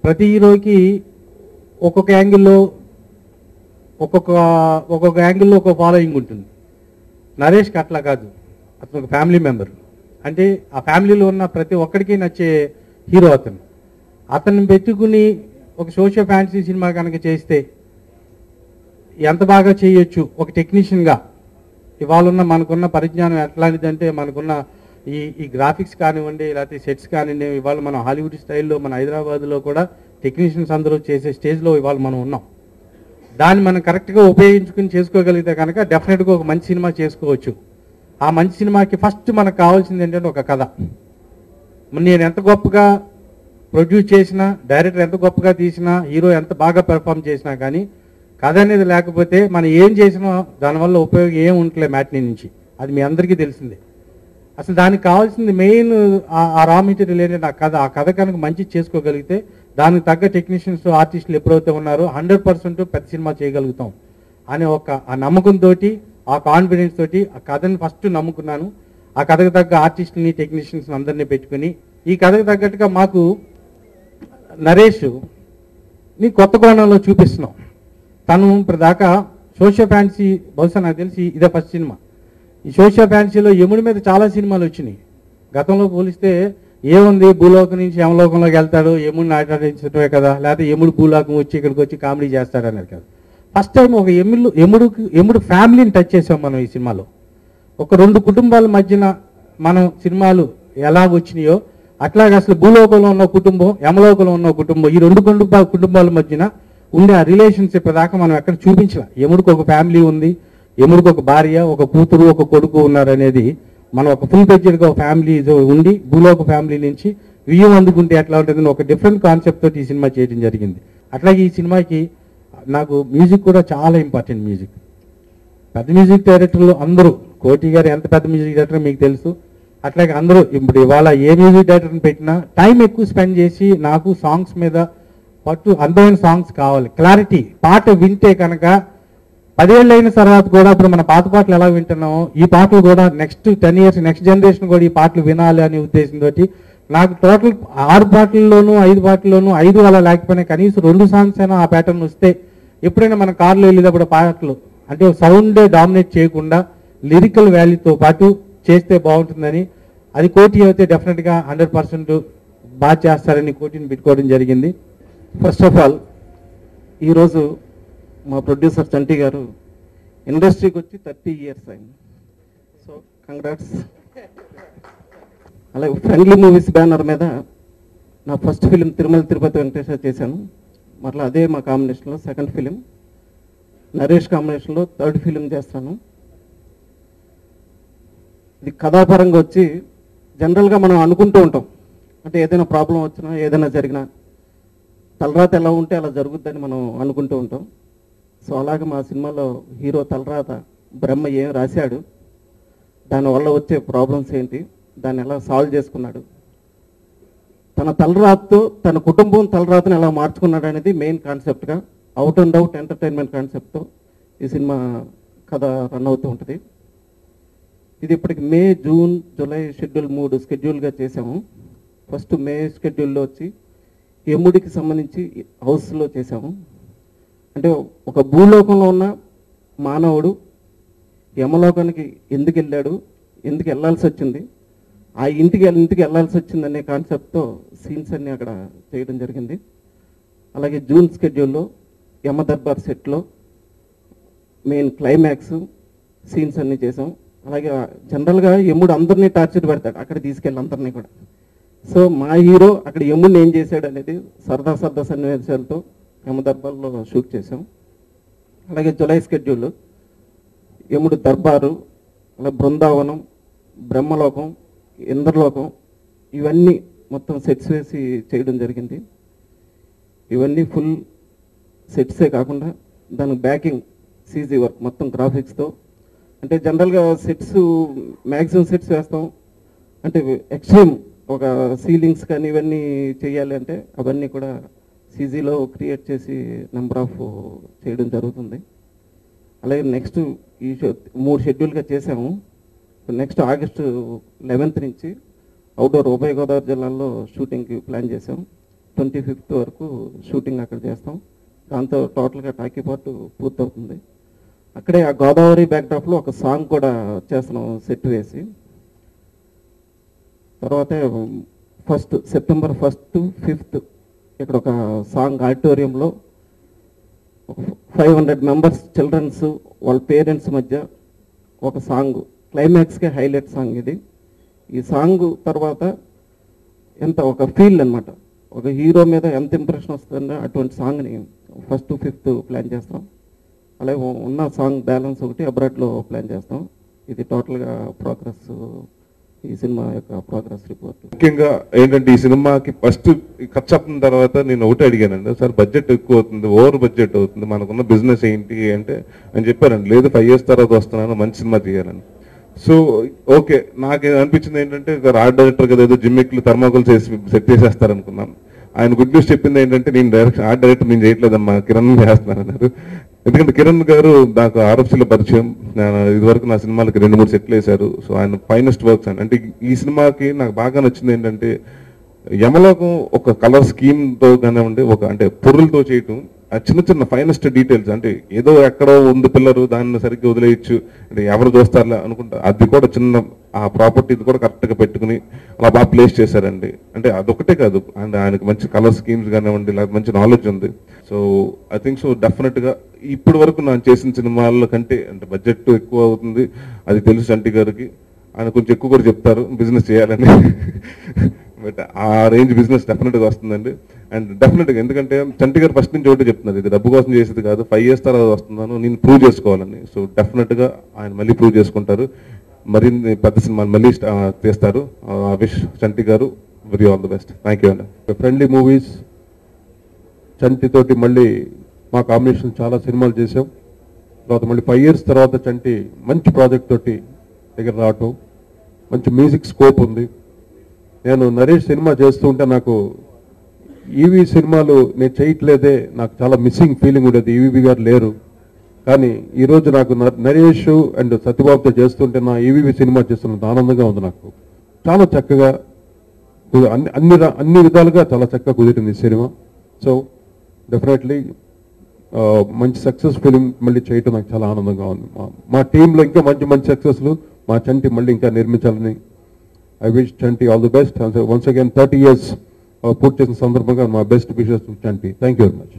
ప్రతి హీరోకి ఒక్కొక్క యాంగిల్లో ఒక్కొక్క యాంగిల్లో ఒక ఫాలోయింగ్ ఉంటుంది. నరేష్కి అట్లా కాదు, అతను ఒక ఫ్యామిలీ మెంబర్. అంటే ఆ ఫ్యామిలీలో ఉన్న ప్రతి ఒక్కడికి నచ్చే హీరో అతన్ని పెట్టుకుని ఒక సోషల్ ఫ్యాంటసీ సినిమా కనుక చేస్తే ఎంత బాగా చేయొచ్చు ఒక టెక్నీషియన్గా. ఇవాళ ఉన్న మనకున్న పరిజ్ఞానం ఎట్లాంటిదంటే మనకున్న ఈ గ్రాఫిక్స్ కానివ్వండి, లేకపోతే సెట్స్ కానివ్వండి, ఇవాళ మనం హాలీవుడ్ స్టైల్లో మన హైదరాబాద్లో కూడా టెక్నీషియన్స్ అందరూ చేసే స్టేజ్లో ఇవాళ మనం ఉన్నాం. దాన్ని మనం కరెక్ట్గా ఉపయోగించుకుని చేసుకోగలిగితే కనుక డెఫినెట్గా ఒక మంచి సినిమా చేసుకోవచ్చు. ఆ మంచి సినిమాకి ఫస్ట్ మనకు కావాల్సింది ఏంటంటే ఒక కథ. నేను ఎంత గొప్పగా ప్రొడ్యూస్ చేసినా, డైరెక్టర్ ఎంత గొప్పగా తీసినా, హీరో ఎంత బాగా పెర్ఫామ్ చేసినా కానీ కథ అనేది లేకపోతే మనం ఏం చేసినా దానివల్ల ఉపయోగం ఏం ఉండలే మ్యాట్నీ నుంచి. అది మీ అందరికీ తెలిసిందే. అసలు దానికి కావాల్సింది మెయిన్ ఆ రా మెటీరియల్ ఏంటంటే ఆ కథ కనుక మంచి చేసుకోగలిగితే దానికి తగ్గ టెక్నీషియన్స్ ఆర్టిస్టులు ఎప్పుడైతే ఉన్నారో 100% పెద్ద సినిమా చేయగలుగుతాం అనే ఆ నమ్మకంతో, ఆ కాన్ఫిడెన్స్ తోటి ఆ కథని ఫస్ట్ నమ్ముకున్నాను. ఆ కథకు తగ్గ ఆర్టిస్టులని, టెక్నీషియన్స్ అందరినీ పెట్టుకుని ఈ కథకు తగ్గట్టుగా మాకు నరేష్ని కొత్త కోణంలో చూపిస్తున్నాం. తను ఇప్పటిదాకా సోషల్ ఫ్యాన్సీ, బహుశా నాకు తెలిసి ఇదే ఫస్ట్ సినిమా. ఈ సోషల్ ఫ్యాన్సీలో యముడి మీద చాలా సినిమాలు వచ్చినాయి. గతంలో పోలిస్తే ఏముంది, భూలోకం నుంచి యమలోకంలోకి వెళ్తాడు, యముడిని ఆటాడించడమే కదా, లేకపోతే యముడు భూలోకం వచ్చి ఇక్కడికి వచ్చి కామెడీ చేస్తాడు అన్నారు కదా. ఫస్ట్ టైం ఒక యముడు ఫ్యామిలీని టచ్ చేసాం మనం ఈ సినిమాలో. ఒక 2 కుటుంబాల మధ్యన మనం సినిమాలు ఎలా వచ్చినాయో అట్లాగే అసలు భూలోకంలో ఉన్న కుటుంబం, యమలోకంలో ఉన్న కుటుంబం, ఈ 2 కుటుంబాల మధ్యన ఉండే ఆ రిలేషన్షిప్ దాకా మనం ఎక్కడ చూపించలే. యముడికి ఒక ఫ్యామిలీ ఉంది, యముడికి ఒక భార్య, ఒక కూతురు, ఒక కొడుకు ఉన్నారనేది మనం ఒక ఫుల్ బడ్జెట్గా ఒక ఫ్యామిలీ ఉండి భూలోక ఫ్యామిలీ నుంచి వియ్యం అందుకుంటే ఎట్లా ఉంటుందని ఒక డిఫరెంట్ కాన్సెప్ట్ తోటి ఈ సినిమా చేయడం జరిగింది. అట్లాగే ఈ సినిమాకి నాకు మ్యూజిక్ కూడా చాలా ఇంపార్టెంట్. పెద్ద మ్యూజిక్ డైరెక్టర్లు అందరూ, కోటి గారు ఎంత పెద్ద మ్యూజిక్ డైరెక్టర్ మీకు తెలుసు. అట్లాగే అందరూ ఇప్పుడు ఇవాళ ఏ మ్యూజిక్ డైరెక్టర్ని పెట్టినా టైం ఎక్కువ స్పెండ్ చేసి నాకు సాంగ్స్ మీద పట్టు, అందమైన సాంగ్స్ కావాలి, క్లారిటీ. పాట వింటే కనుక 10 ఏళ్ళు అయిన తర్వాత కూడా ఇప్పుడు మన పాత పాటలు ఎలా వింటున్నామో ఈ పాటలు కూడా నెక్స్ట్ 10 years నెక్స్ట్ జనరేషన్ కూడా ఈ పాటలు వినాలి అనే ఉద్దేశంతో నాకు టోటల్ 6 పాటల్లోనూ 5 పాటల్లోనూ 5 అలా లేకపోయినా కనీసం 2 సాంగ్స్ అయినా ఆ ప్యాటర్న్ వస్తే ఎప్పుడైనా మన కార్లో వెళ్ళేటప్పుడు పాటలు అంటే సౌండ్ డామినేట్ చేయకుండా లిరికల్ వాల్యూతో పాటు చేస్తే బాగుంటుందని, అది కోటి అయితే డెఫినెట్గా 100% బాగా చేస్తారని కోటిని పెట్టుకోవడం జరిగింది. ఫస్ట్ ఆఫ్ ఆల్ ఈరోజు మా ప్రొడ్యూసర్ చంటి గారు ఇండస్ట్రీకి వచ్చి 30 years అయింది. So congrats. అలాగే ఫ్రెండ్లీ మూవీస్ బ్యానర్ మీద నా ఫస్ట్ ఫిలిం తిరుమల తిరుపతి వెంకటేశ్వర చేశాను. మరలా అదే మా కాంబినేషన్లో సెకండ్ ఫిలిం, నరేష్ కాంబినేషన్లో థర్డ్ ఫిలిం చేస్తాను. ఇది కథాపరంగా వచ్చి జనరల్గా మనం అనుకుంటూ ఉంటాం, అంటే ఏదైనా ప్రాబ్లం వచ్చినా ఏదైనా జరిగినా తలరాత ఎలా ఉంటే అలా జరుగుద్దని మనం అనుకుంటూ ఉంటాం. సో అలాగే మా సినిమాలో హీరో తలరాత బ్రహ్మ ఏం రాశాడు, దానివల్ల వచ్చే ప్రాబ్లమ్స్ ఏంటి, దాన్ని ఎలా సాల్వ్ చేసుకున్నాడు, తన తలరాతతో తన కుటుంబం తలరాతను ఎలా మార్చుకున్నాడు అనేది మెయిన్ కాన్సెప్ట్గా అవుట్ అండ్ అవుట్ ఎంటర్టైన్మెంట్ కాన్సెప్ట్తో ఈ సినిమా కథ రన్ అవుతూ ఉంటుంది. ఇది ఇప్పటికి మే, జూన్, జూలై షెడ్యూల్ 3 స్కెడ్యూల్గా చేసాము. ఫస్ట్ మే షెడ్యూల్లో వచ్చి యముడికి సంబంధించి హౌస్లో చేసాము. అంటే ఒక భూలోకంలో ఉన్న మానవుడు యమలోకానికి ఎందుకు వెళ్ళాడు, ఎందుకు వెళ్ళాల్సి వచ్చింది, ఆ ఇంటికి వెళ్ళాల్సి వచ్చింది అనే కాన్సెప్ట్తో సీన్స్ అన్నీ అక్కడ చేయడం జరిగింది. అలాగే జూన్ స్కెడ్యూల్లో యమ దర్బార్ సెట్లో మెయిన్ క్లైమాక్స్ సీన్స్ అన్నీ చేసాం. అలాగే జనరల్గా యముడు అందరినీ టార్చర్ పెడతాడు, అక్కడ తీసుకెళ్ళి అందరినీ కూడా. సో మా హీరో అక్కడ యముడిని ఏం చేశాడు అనేది సరదా సన్నివేశాలతో యమ దర్బార్లో షూట్ చేసాం. అలాగే జులై స్కెడ్యూల్ యముడు దర్బారు, అలా బృందావనం, బ్రహ్మలోకం, ఇంద్రలోకం, ఇవన్నీ మొత్తం సెట్స్ వేసి చేయడం జరిగింది. ఇవన్నీ ఫుల్ సెట్సే కాకుండా దానికి బ్యాకింగ్ సీజీ వర్క్ మొత్తం గ్రాఫిక్స్తో. అంటే జనరల్గా సెట్స్ మ్యాక్సిమం సెట్స్ వేస్తాం, అంటే ఎక్స్ట్రీమ్ ఒక సీలింగ్స్ కానీ ఇవన్నీ చేయాలి అంటే అవన్నీ కూడా సీజీలో క్రియేట్ చేసి నెంబర్ ఆఫ్ చేయడం జరుగుతుంది. అలాగే నెక్స్ట్ ఈ 3 షెడ్యూల్గా చేసాము. నెక్స్ట్ ఆగస్టు 11th నుంచి అవుట్డోర్ ఉభయ గోదావరి జిల్లాల్లో షూటింగ్కి ప్లాన్ చేసాం. 25th వరకు షూటింగ్ అక్కడ చేస్తాం. దాంతో టోటల్గా టాకీ పార్ట్ పూర్తవుతుంది. అక్కడే ఆ గోదావరి బ్యాక్డ్రాప్లో ఒక సాంగ్ కూడా చేస్తున్నాం సెట్ వేసి. తర్వాత సెప్టెంబర్ 1 to 5 ఇక్కడ ఒక సాంగ్ ఆడిటోరియంలో ఒక 500 మెంబర్స్ చిల్డ్రన్స్ వాళ్ళ పేరెంట్స్ మధ్య ఒక సాంగ్, క్లైమాక్స్కే హైలైట్ సాంగ్ ఇది. ఈ సాంగ్ తర్వాత ఎంత ఒక ఫీల్ అనమాట, ఒక హీరో మీద ఎంత ఇంప్రెషన్ వస్తుందో అటువంటి సాంగ్ని 1 to 5 ప్లాన్ చేస్తాం. అలాగే ఉన్న సాంగ్ బ్యాలెన్స్ ఒకటి అబ్రాడ్లో ప్లాన్ చేస్తాం. ఇది టోటల్గా ప్రోగ్రెస్, ఈ సినిమా యొక్క ప్రోగ్రెస్ రిపోర్ట్. ముఖ్యంగా ఏంటంటే ఈ సినిమాకి ఫస్ట్ ఖర్చు అయిన తర్వాత నేను ఒకటి అడిగానండి, సార్ బడ్జెట్ ఎక్కువ అవుతుంది, ఓవర్ బడ్జెట్ అవుతుంది, మనకున్న బిజినెస్ ఏంటి అంటే అని చెప్పారండి. లేదు 5 years తర్వాత వస్తున్నాను, మంచి సినిమా తీయాలని. సో ఓకే, నాకు అనిపించింది ఏంటంటే ఆర్ట్ డైరెక్టర్ కదా ఏదో జిమ్మిక్లు థర్మాకోల్స్ వేసి సెట్ చేసేస్తారనుకున్నాను. ఆయన గుడ్ న్యూస్ చెప్పింది ఏంటంటే నేను ఆర్ట్ డైరెక్టర్ నేను చేయట్లేదమ్మా, కిరణ్ చేస్తున్నానన్నారు. ఎందుకంటే కిరణ్ గారు నాకు ఆర్ఎఫ్సీలో పరిచయం, ఇదివరకు నా సినిమాలకి 2-3 సెట్లు వేశారు. సో ఆయన ఫైనెస్ట్ వర్క్స్ అంటే ఈ సినిమాకి నాకు బాగా నచ్చింది ఏంటంటే యమలోకం ఒక కలర్ స్కీమ్తో కానివ్వండి, ఒక అంటే పొరులతో చేయటం, ఆ చిన్న చిన్న ఫైనెస్ట్ డీటెయిల్స్, అంటే ఏదో ఎక్కడో ఉంది పిల్లరు దాన్ని సరిగ్గా వదిలేయచ్చు అంటే ఎవరు చూస్తారులే అనుకుంటా, అది కూడా చిన్న ఆ ప్రాపర్టీ కూడా కరెక్ట్గా పెట్టుకుని అలా బాగా ప్లేస్ చేశారండి. అంటే అదొకటే కాదు, అండ్ ఆయనకి మంచి కలర్ స్కీమ్స్ కానివ్వండి, లేకపోతే మంచి నాలెడ్జ్ ఉంది. సో ఐ థింక్ సో డెఫినెట్గా ఇప్పటి వరకు నేను చేసిన సినిమాల కంటే అంటే బడ్జెట్ ఎక్కువ అవుతుంది, అది తెలుసు చంటి గారికి. ఆయన కొంచెం ఎక్కువ కూడా చెప్తారు బిజినెస్ చేయాలని, బట్ ఆ రేంజ్ బిజినెస్ డెఫినెట్గా వస్తుందండి. అండ్ డెఫినెట్గా ఎందుకంటే చంటి గారు ఫస్ట్ నుంచి ఒకటి చెప్తున్నారు, ఇది డబ్బు కోసం చేసేది కాదు, 5 years తర్వాత వస్తున్నాను, నేను ప్రూవ్ చేసుకోవాలని. సో డెఫినెట్గా ఆయన మళ్ళీ ప్రూవ్ చేసుకుంటారు, మరిన్ని పెద్ద సినిమాలు మళ్ళీ తీస్తారు. విష్ చంటి గారు very all the best. Thank you అండి. ఫ్రెండ్లీ మూవీస్ చంటితోటి మళ్ళీ మా కాంబినేషన్ చాలా సినిమాలు చేసాం. తర్వాత మళ్ళీ 5 years తర్వాత చంటి మంచి ప్రాజెక్ట్ తోటి దగ్గర రావటం, మంచి మ్యూజిక్ స్కోప్ ఉంది. నేను నరేష్ సినిమా చేస్తూ ఉంటే నాకు ఈవీ సినిమాలు నేను చేయట్లేదే, నాకు చాలా మిస్సింగ్ ఫీలింగ్ ఉండేది, ఈవీవి గారు లేరు. కానీ ఈరోజు నాకు నరేష్ అండ్ సత్యబాబుతో చేస్తుంటే నా ఈవీవి సినిమా చేస్తున్నంత ఆనందంగా ఉంది. నాకు చాలా చక్కగా అన్ని విధాలుగా చాలా చక్కగా కుదిరింది ఈ సినిమా. సో డెఫినెట్లీ మంచి సక్సెస్ ఫిలిం మళ్ళీ చేయటం నాకు చాలా ఆనందంగా ఉంది. మా టీంలో ఇంకా మంచి మంచి సక్సెస్లు మా చంటి మళ్ళీ ఇంకా నిర్మించాలని I wish Chanti all the best. Once again 30 years పూర్తి చేసిన సందర్భంగా మా best wishes Chanti. Thank you very much.